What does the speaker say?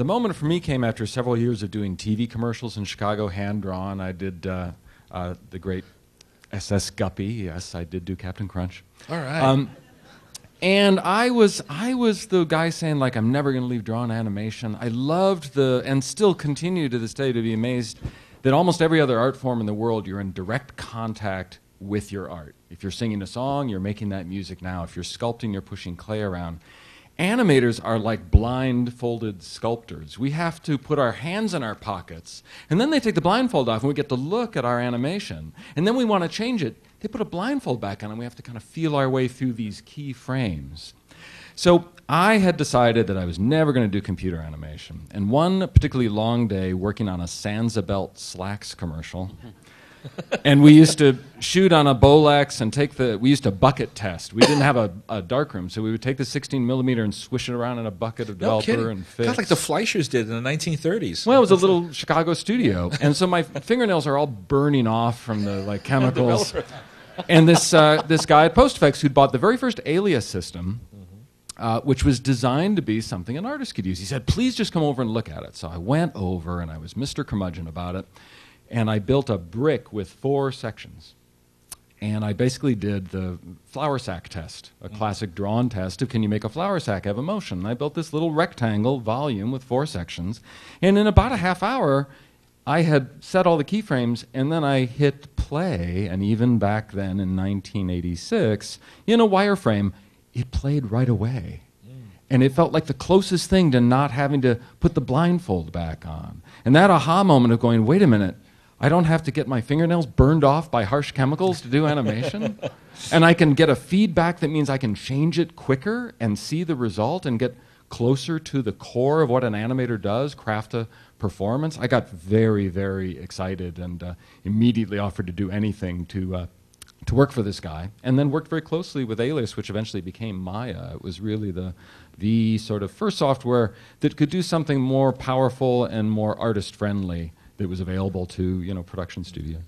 the moment for me came after several years of doing TV commercials in Chicago, hand-drawn. I did the great SS Guppy. Yes, I did do Captain Crunch. All right. And I was the guy saying, like, I'm never going to leave drawn animation. I loved and still continue to this day to be amazed that almost every other art form in the world, you're in direct contact with your art. If you're singing a song, you're making that music now. If you're sculpting, you're pushing clay around. Animators are like blindfolded sculptors. We have to put our hands in our pockets, and then they take the blindfold off, and we get to look at our animation. And then we want to change it. They put a blindfold back on, and we have to kind of feel our way through these key frames. So I had decided that I was never going to do computer animation. And one particularly long day working on a Sansa-Belt Slacks commercial, and we used to shoot on a Bolex and we used to bucket test. We didn't have a darkroom, so we would take the 16 millimeter and swish it around in a bucket of developer and fix. Kind of like the Fleischers did in the 1930s. Well, it was a little Chicago studio, and so my fingernails are all burning off from the chemicals. And this guy at Post Effects who'd bought the very first Alias system, which was designed to be something an artist could use. He said, please just come over and look at it. So I went over, and I was Mr. Curmudgeon about it. And I built a brick with 4 sections. And I basically did the flour sack test, a classic drawn test of can you make a flour sack have emotion. And I built this little rectangle volume with 4 sections. And in about a half hour, I had set all the keyframes, and then I hit play. And even back then in 1986, in a wireframe, it played right away. And it felt like the closest thing to not having to put the blindfold back on. And that aha moment of going, wait a minute, I don't have to get my fingernails burned off by harsh chemicals to do animation. And I can get a feedback that means I can change it quicker and see the result and get closer to the core of what an animator does, craft a performance. I got very, very excited and immediately offered to do anything to work for this guy. And then worked very closely with Alias, which eventually became Maya. It was really the sort of first software that could do something more powerful and more artist-friendly that was available to production studios.